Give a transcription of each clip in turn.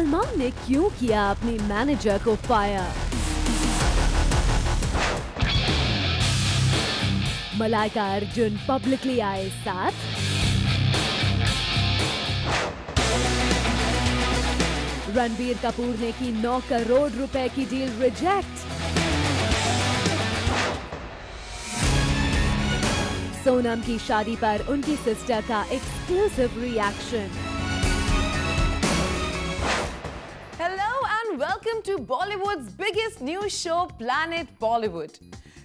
सलमान ने क्यों किया अपनी मैनेजर को फायर? मलाइका अर्जुन पब्लिकली आए साथ। रणबीर कपूर ने की 9 करोड़ रुपए की डील रिजेक्ट। सोनम की शादी पर उनकी सिस्टर का exclusive reaction. Welcome to Bollywood's biggest news show, Planet Bollywood.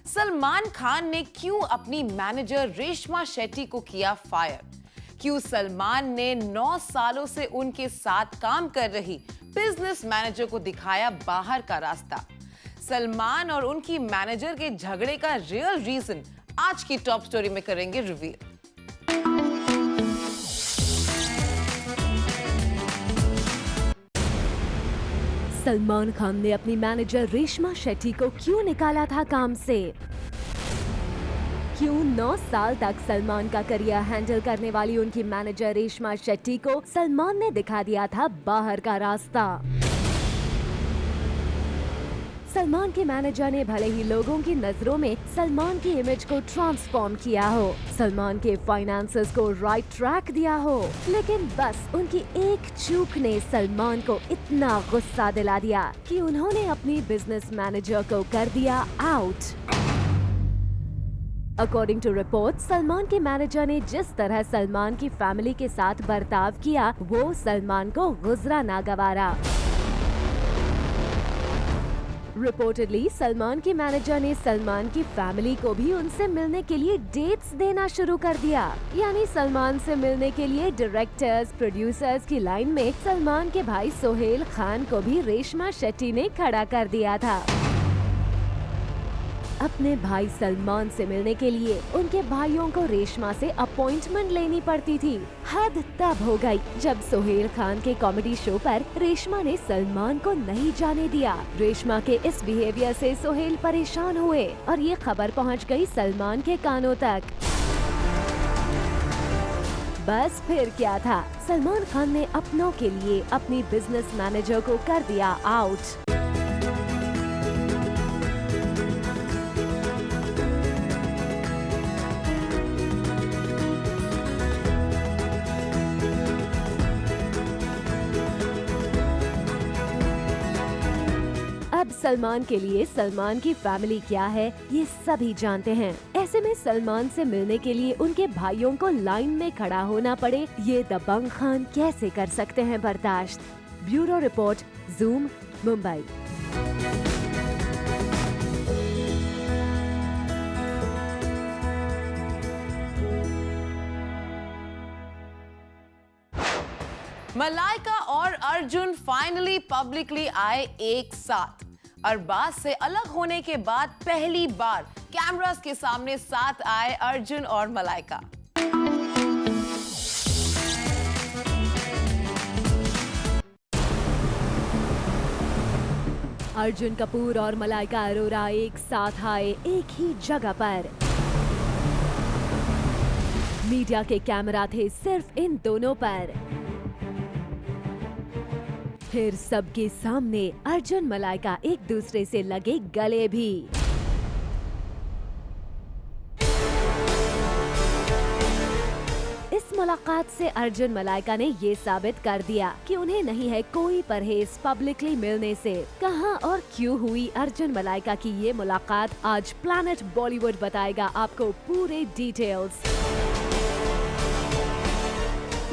Salman Khan ने क्यों अपनी मैनेजर रेशमा शेट्टी को किया फायर? क्यों सलमान ने 9 सालों से उनके साथ काम कर रही बिजनेस मैनेजर को दिखाया बाहर का रास्ता? सलमान और उनकी मैनेजर के झगड़े का रियल रीजन आज की टॉप स्टोरी में करेंगे रिवील। सलमान खान ने अपनी मैनेजर रेशमा शेट्टी को क्यों निकाला था काम से? क्यों 9 साल तक सलमान का करियर हैंडल करने वाली उनकी मैनेजर रेशमा शेट्टी को सलमान ने दिखा दिया था बाहर का रास्ता? सलमान के मैनेजर ने भले ही लोगों की नजरों में सलमान की इमेज को ट्रांसफॉर्म किया हो, सलमान के फाइनेंसेस को राइट ट्रैक दिया हो, लेकिन बस उनकी एक चूक ने सलमान को इतना गुस्सा दिला दिया कि उन्होंने अपनी बिजनेस मैनेजर को कर दिया out. According to report, Salman के मैनेजर ने जिस तरह सलमान की फैमिली के साथ बर्ताव किया वो सलमान को गुजरा ना गवारा। रिपोर्टेडली सलमान के मैनेजर ने सलमान की फैमिली को भी उनसे मिलने के लिए डेट्स देना शुरू कर दिया। यानी सलमान से मिलने के लिए डायरेक्टर्स, प्रोड्यूसर्स की लाइन में सलमान के भाई सोहेल खान को भी रेशमा शेट्टी ने खड़ा कर दिया था। अपने भाई सलमान से मिलने के लिए उनके भाइयों को रेशमा से अपॉइंटमेंट लेनी पड़ती थी। हद तब हो गई जब सोहेल खान के कॉमेडी शो पर रेशमा ने सलमान को नहीं जाने दिया। रेशमा के इस बिहेवियर से सोहेल परेशान हुए और ये खबर पहुंच गई सलमान के कानों तक। बस फिर क्या था, सलमान खान ने अपनों के लिए अपनी बिजनेस मैनेजर को कर दिया आउट। अब सलमान के लिए सलमान की फैमिली क्या है ये सभी जानते हैं। ऐसे में सलमान से मिलने के लिए उनके भाइयों को लाइन में खड़ा होना पड़े, ये दबंग खान कैसे कर सकते हैं बर्दाश्त? Bureau report, zoom, Mumbai. Malaika और अर्जुन फाइनली पब्लिकली आए एक साथ। अरबाज से अलग होने के बाद पहली बार कैमरास के सामने साथ आए अर्जुन और मलाइका। अर्जुन कपूर और मलाइका अरोरा एक साथ आए एक ही जगह पर। मीडिया के कैमरा थे सिर्फ इन दोनों पर। फिर सबके सामने अर्जुन मलाइका एक दूसरे से लगे गले भी। इस मुलाकात से अर्जुन मलाइका ने ये साबित कर दिया कि उन्हें नहीं है कोई परहेज पब्लिकली मिलने से। कहां और क्यों हुई अर्जुन मलाइका की ये मुलाकात, आज प्लैनेट बॉलीवुड बताएगा आपको पूरे डिटेल्स।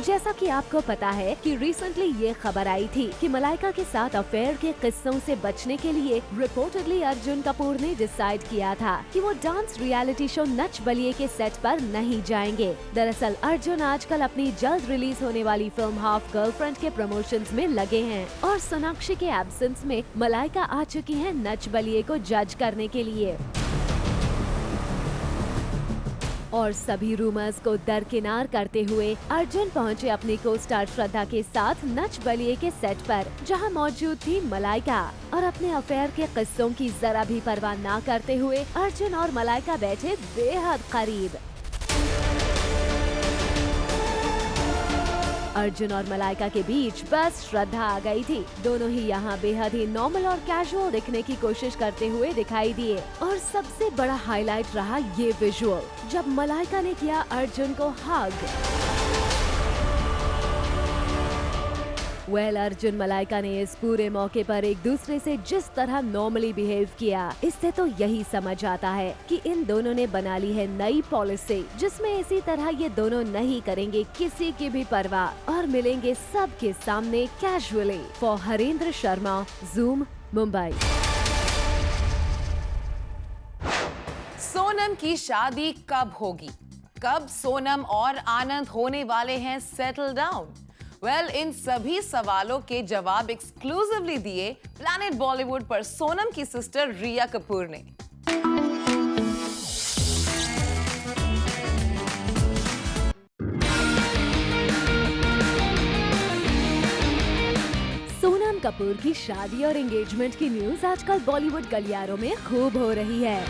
जैसा कि आपको पता है कि रिसेंटली ये खबर आई थी कि मलाइका के साथ अफेयर के किस्सों से बचने के लिए रिपोर्टेडली अर्जुन कपूर ने डिसाइड किया था कि वो dance reality show Nach Baliye के सेट पर नहीं जाएंगे। दरअसल अर्जुन आजकल अपनी जल्द रिलीज होने वाली फिल्म हाफ गर्लफ्रेंड के प्रमोशंस में लगे हैं और सोनाक्षी के एब्सेंस में मलाइका आ चुकी हैं नच बलिए को जज करने के लिए। और सभी रूमर्स को दरकिनार करते हुए अर्जुन पहुंचे अपनी को स्टार श्रद्धा के साथ नच बलिए के सेट पर, जहां मौजूद थी मलाइका। और अपने अफेयर के किस्सों की जरा भी परवाह ना करते हुए अर्जुन और मलाइका बैठे बेहद करीब। अर्जुन और मलाइका के बीच बस श्रद्धा आ गई थी। दोनों ही यहाँ बेहद ही नॉर्मल और कैजुअल दिखने की कोशिश करते हुए दिखाई दिए और सबसे बड़ा हाईलाइट रहा ये विजुअल जब मलाइका ने किया अर्जुन को हग। अर्जुन मलाइका ने इस पूरे मौके पर एक दूसरे से जिस तरह नॉर्मली बिहेव किया, इससे तो यही समझ आता है कि इन दोनों ने बना ली है नई पॉलिसी, जिसमें इसी तरह ये दोनों नहीं करेंगे किसी की भी परवाह और मिलेंगे सबके सामने casually. For Harendra Sharma, zoom, Mumbai. Sonam की शादी कब होगी? कब सोनम और आनंद होने वाले हैं सेटल डाउन? इन सभी सवालों के जवाब एक्सक्लूसिवली दिए प्लैनेट बॉलीवुड पर सोनम की सिस्टर रिया कपूर ने। सोनम कपूर की शादी और एंगेजमेंट की न्यूज आजकल बॉलीवुड गलियारों में खूब हो रही है।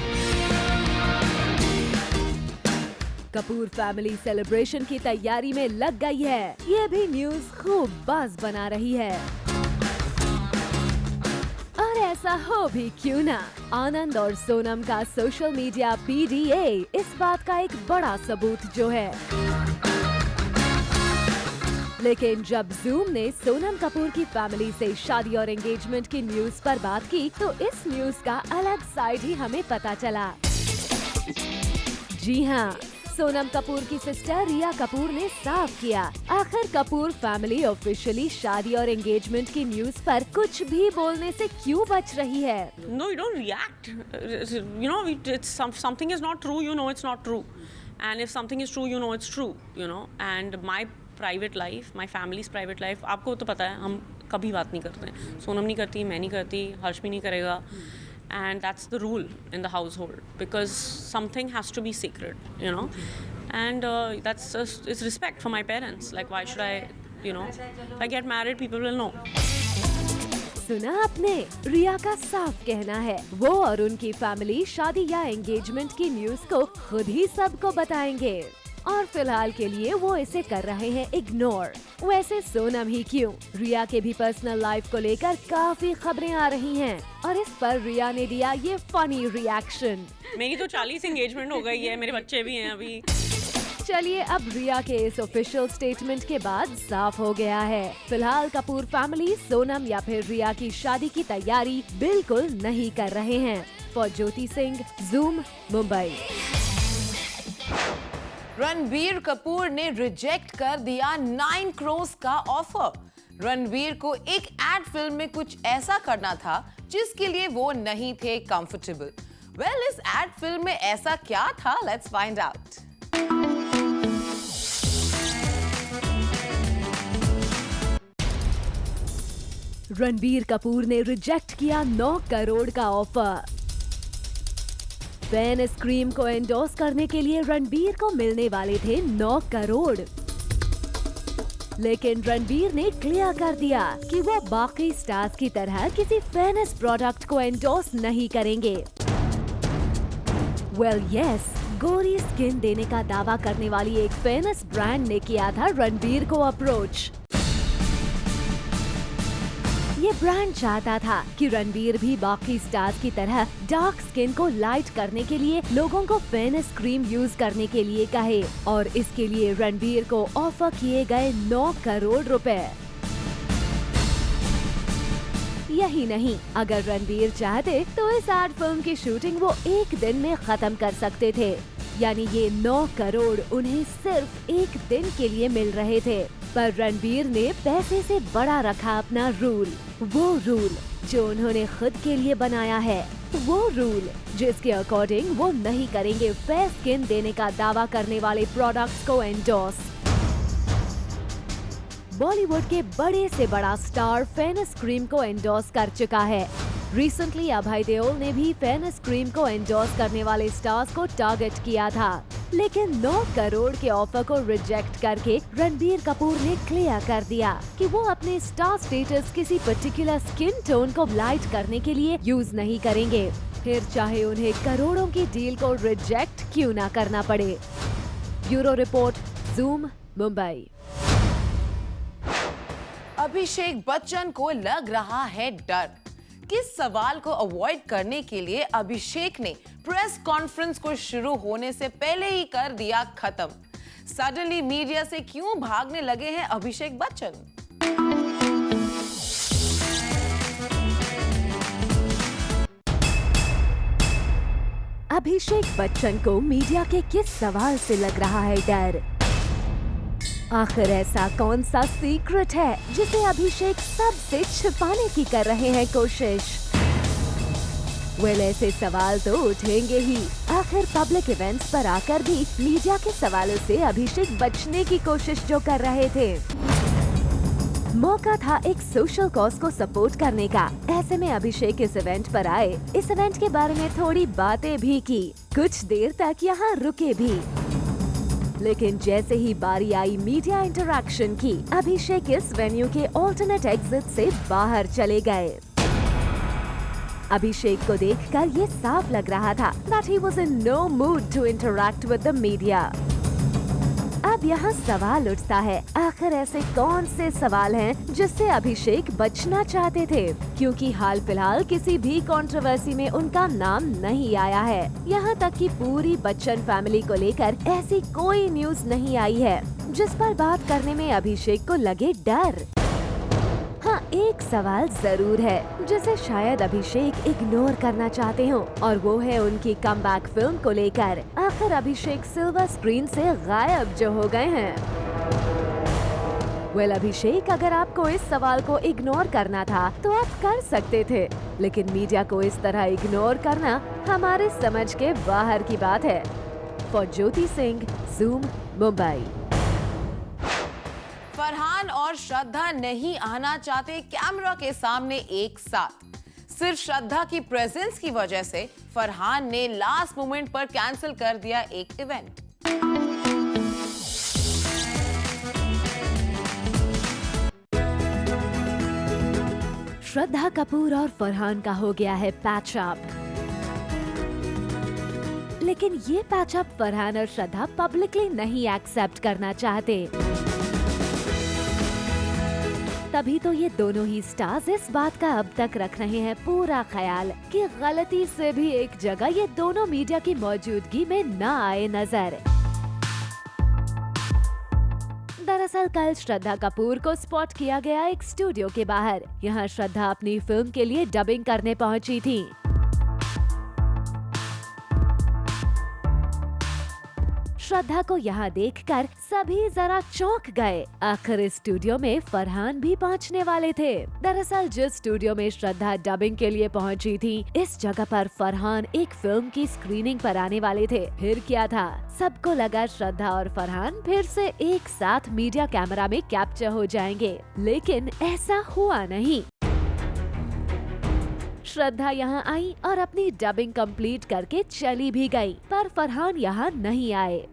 कपूर फैमिली सेलिब्रेशन की तैयारी में लग गई है। ये भी न्यूज खूब बज़ बना रही है। और ऐसा हो भी क्यों ना, आनंद और सोनम का सोशल मीडिया PDA इस बात का एक बड़ा सबूत जो है। लेकिन जब ज़ूम ने सोनम कपूर की फैमिली से शादी और एंगेजमेंट की न्यूज पर बात की तो इस न्यूज का अलग साइड ही हमें पता चला। जी हाँ, सोनम कपूर की सिस्टर रिया कपूर ने साफ किया, आखिर कपूर फैमिली ऑफिशियली शादी और एंगेजमेंट की न्यूज पर कुछ भी बोलने से क्यों बच रही है? No, you don't react. You know, something is not true. You know it's not true, and if something is true, you know it's true. You know, and my private life, my family's private life, आपको तो पता है हम कभी बात नहीं करते हैं। सोनम नहीं करती, मैं नहीं करती, हर्ष भी नहीं करेगा। And that's the rule in the household because something has to be secret, you know, and it's respect for my parents. Like, why should I, you know, if I get married, people will know. सुना आपने, रिया का साफ कहना है वो और उनकी family शादी या एंगेजमेंट की न्यूज को खुद ही सबको बताएंगे और फिलहाल के लिए वो इसे कर रहे हैं इग्नोर। वैसे सोनम ही क्यों, रिया के भी पर्सनल लाइफ को लेकर काफी खबरें आ रही हैं और इस पर रिया ने दिया ये फनी रिएक्शन। मेरी तो 40 एंगेजमेंट हो गई है, मेरे बच्चे भी हैं अभी। चलिए, अब रिया के इस ऑफिशियल स्टेटमेंट के बाद साफ हो गया है, फिलहाल कपूर फैमिली सोनम या फिर रिया की शादी की तैयारी बिल्कुल नहीं कर रहे हैं। For Jyoti Singh, zoom, Mumbai. रणबीर कपूर ने रिजेक्ट कर दिया 9 करोड़ का ऑफर। रणबीर को एक एड फिल्म में कुछ ऐसा करना था जिसके लिए वो नहीं थे कंफर्टेबल। इस एड फिल्म में ऐसा क्या था? Let's find out. Ranbir Kapoor ने रिजेक्ट किया 9 करोड़ का ऑफर। फैन स्क्रीम को एंडोर्स करने के लिए रणबीर को मिलने वाले थे 9 करोड़, लेकिन रणबीर ने क्लियर कर दिया कि वो बाकी स्टार्स की तरह किसी फेमस प्रोडक्ट को एंडोर्स नहीं करेंगे। यस, गोरी स्किन देने का दावा करने वाली एक फेमस ब्रांड ने किया था रणबीर को अप्रोच। ये ब्रांड चाहता था कि रणबीर भी बाकी स्टार्स की तरह डार्क स्किन को लाइट करने के लिए लोगों को फेयरनेस क्रीम यूज करने के लिए कहे और इसके लिए रणबीर को ऑफर किए गए 9 करोड़ रुपए। यही नहीं, अगर रणबीर चाहते तो इस एड फिल्म की शूटिंग वो एक दिन में खत्म कर सकते थे, यानी ये 9 करोड़ उन्हें सिर्फ एक दिन के लिए मिल रहे थे। पर रणबीर ने पैसे से बड़ा रखा अपना रूल, वो रूल जो उन्होंने खुद के लिए बनाया है, वो रूल जिसके अकॉर्डिंग वो नहीं करेंगे फेयर स्किन देने का दावा करने वाले प्रोडक्ट्स को एंडोर्स। बॉलीवुड के बड़े से बड़ा स्टार फेयरनेस क्रीम को एंडोर्स कर चुका है। रिसेंटली अभय देओल ने भी फेयरनेस क्रीम को एंडोर्स करने वाले स्टार्स को टारगेट किया था, लेकिन 9 करोड़ के ऑफर को रिजेक्ट करके रणबीर कपूर ने क्लियर कर दिया कि वो अपने स्टार स्टेटस किसी पर्टिकुलर स्किन टोन को लाइट करने के लिए यूज नहीं करेंगे, फिर चाहे उन्हें करोड़ों की डील को रिजेक्ट क्यों ना करना पड़े। Bureau report, zoom, Mumbai. Abhishek Bachchan को लग रहा है डर। किस सवाल को अवॉइड करने के लिए अभिषेक ने प्रेस कॉन्फ्रेंस को शुरू होने से पहले ही कर दिया खत्म। सडनली मीडिया से क्यों भागने लगे हैं अभिषेक बच्चन? अभिषेक बच्चन को मीडिया के किस सवाल से लग रहा है डर? आखिर ऐसा कौन सा सीक्रेट है जिसे अभिषेक सबसे छिपाने की कर रहे हैं कोशिश? ऐसे सवाल तो उठेंगे ही। आखिर पब्लिक इवेंट्स पर आकर भी मीडिया के सवालों से अभिषेक बचने की कोशिश जो कर रहे थे। मौका था एक सोशल कॉज को सपोर्ट करने का। ऐसे में अभिषेक इस इवेंट पर आए। इस इवेंट के बारे में थोड़ी बातें भी की, कुछ देर तक यहाँ रुके भी। लेकिन जैसे ही बारी आई मीडिया इंटरैक्शन की, अभिषेक इस वेन्यू के ऑल्टरनेट एग्जिट से बाहर चले गए। अभिषेक को देखकर ये साफ लग रहा था that he was in no mood to interact with the media। अब यहाँ सवाल उठता है, आखिर ऐसे कौन से सवाल हैं जिससे अभिषेक बचना चाहते थे? क्योंकि हाल फिलहाल किसी भी कंट्रोवर्सी में उनका नाम नहीं आया है। यहाँ तक कि पूरी बच्चन फैमिली को लेकर ऐसी कोई न्यूज नहीं आई है जिस पर बात करने में अभिषेक को लगे डर। हाँ, एक सवाल जरूर है जिसे शायद अभिषेक इग्नोर करना चाहते हो, और वो है उनकी कमबैक फिल्म को लेकर। आखिर अभिषेक सिल्वर स्क्रीन से गायब जो हो गए हैं। अभिषेक, अगर आपको इस सवाल को इग्नोर करना था तो आप कर सकते थे, लेकिन मीडिया को इस तरह इग्नोर करना हमारे समझ के बाहर की बात है। For Jyoti Singh, zoom, Mumbai. फरहान और श्रद्धा नहीं आना चाहते कैमरा के सामने एक साथ। सिर्फ श्रद्धा की प्रेजेंस की वजह से फरहान ने लास्ट मोमेंट पर कैंसिल कर दिया एक इवेंट। श्रद्धा कपूर और फरहान का हो गया है पैच अप, लेकिन ये पैच अप फरहान और श्रद्धा पब्लिकली नहीं एक्सेप्ट करना चाहते। तभी तो ये दोनों ही स्टार्स इस बात का अब तक रख रहे हैं पूरा ख्याल कि गलती से भी एक जगह ये दोनों मीडिया की मौजूदगी में न आए नजर। दरअसल कल श्रद्धा कपूर को स्पॉट किया गया एक स्टूडियो के बाहर। यहाँ श्रद्धा अपनी फिल्म के लिए डबिंग करने पहुंची थी। श्रद्धा को यहाँ देखकर सभी जरा चौंक गए। आखिर इस स्टूडियो में फरहान भी पहुँचने वाले थे। दरअसल जिस स्टूडियो में श्रद्धा डबिंग के लिए पहुँची थी, इस जगह पर फरहान एक फिल्म की स्क्रीनिंग पर आने वाले थे। फिर क्या था, सबको लगा श्रद्धा और फरहान फिर से एक साथ मीडिया कैमरा में कैप्चर हो जाएंगे, लेकिन ऐसा हुआ नहीं। श्रद्धा यहाँ आई और अपनी डबिंग कंप्लीट करके चली भी गई, पर फरहान यहाँ नहीं आए।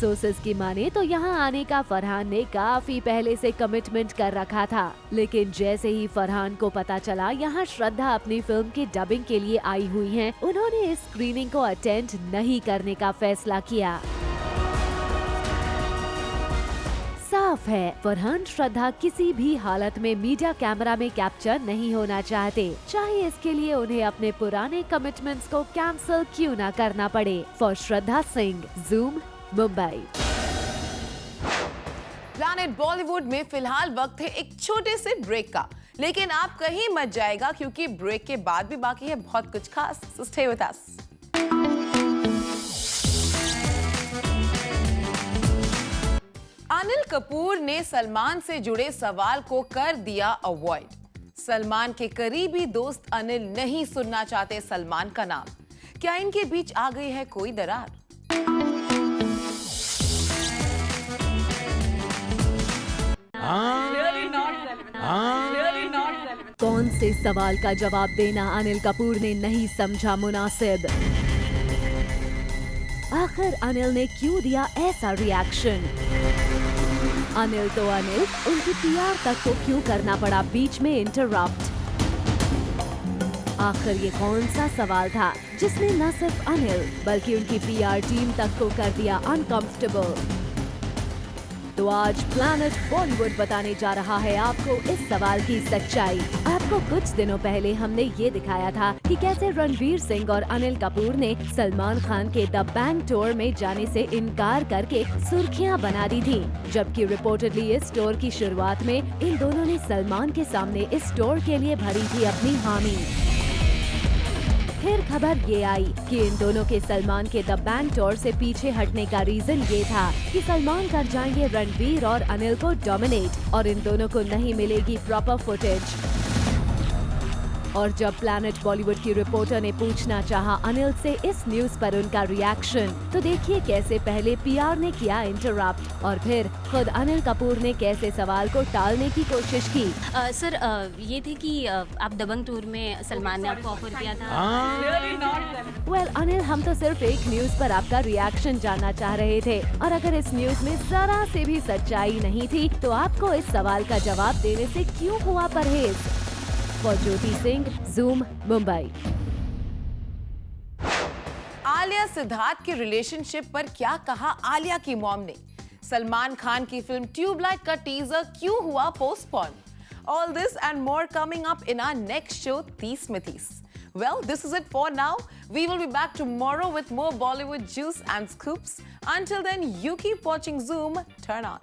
सोर्सेज की माने तो यहाँ आने का फरहान ने काफी पहले से कमिटमेंट कर रखा था, लेकिन जैसे ही फरहान को पता चला यहाँ श्रद्धा अपनी फिल्म की डबिंग के लिए आई हुई हैं, उन्होंने इस स्क्रीनिंग को अटेंड नहीं करने का फैसला किया। साफ है, फरहान श्रद्धा किसी भी हालत में मीडिया कैमरा में कैप्चर नहीं होना चाहते, चाहे इसके लिए उन्हें अपने पुराने कमिटमेंट्स को कैंसिल क्यों ना करना पड़े। For Shraddha Singh, zoom, Mumbai. Planet Bollywood में फिलहाल वक्त है एक छोटे से ब्रेक का, लेकिन आप कहीं मत जाएगा क्योंकि ब्रेक के बाद भी बाकी है बहुत कुछ खास। So stay with us. Anil Kapoor ने सलमान से जुड़े सवाल को कर दिया अवॉइड। सलमान के करीबी दोस्त अनिल नहीं सुनना चाहते सलमान का नाम। क्या इनके बीच आ गई है कोई दरार? कौन से सवाल का जवाब देना अनिल कपूर ने नहीं समझा मुनासिब? आखिर अनिल ने क्यों दिया ऐसा रिएक्शन? अनिल तो अनिल, उनकी पीआर तक को क्यों करना पड़ा बीच में इंटरप्ट? आखिर ये कौन सा सवाल था जिसने न सिर्फ अनिल बल्कि उनकी पीआर टीम तक को कर दिया अनकंफर्टेबल? तो आज प्लैनेट बॉलीवुड बताने जा रहा है आपको इस सवाल की सच्चाई। आपको कुछ दिनों पहले हमने ये दिखाया था कि कैसे रणवीर सिंह और अनिल कपूर ने सलमान खान के द बैंक टूर में जाने से इनकार करके सुर्खियां बना दी थी, जबकि रिपोर्टेडली इस टूर की शुरुआत में इन दोनों ने सलमान के सामने इस टूर के लिए भरी थी अपनी हामी। फिर खबर ये आई कि इन दोनों के सलमान के द बैंक टूर से पीछे हटने का रीजन ये था कि सलमान कर जाएंगे रणवीर और अनिल को डोमिनेट और इन दोनों को नहीं मिलेगी प्रॉपर फुटेज। और जब प्लैनेट बॉलीवुड की रिपोर्टर ने पूछना चाहा अनिल से इस न्यूज पर उनका रिएक्शन, तो देखिए कैसे पहले पीआर ने किया इंटरप्ट और फिर खुद अनिल कपूर ने कैसे सवाल को टालने की कोशिश की। सर ये थे कि आप दबंग टूर में सलमान ने आपको ऑफर किया था। वेल अनिल, हम तो सिर्फ एक न्यूज पर आपका रिएक्शन जानना चाह रहे थे और अगर इस न्यूज में जरा से भी सच्चाई नहीं थी तो आपको इस सवाल का जवाब देने से क्यों हुआ परहेज। For Jyoti Singh, zoom, Mumbai. आलिया सिद्धार्थ के रिलेशनशिप पर क्या कहा आलिया की मॉम ने? सलमान खान की फिल्म ट्यूबलाइट का टीजर क्यों हुआ postpone? All this and more coming up in our next show, 30 Smithies. Well, this is it for now. We will be back tomorrow with more Bollywood juice and scoops. Until then, you keep watching Zoom. Turn on.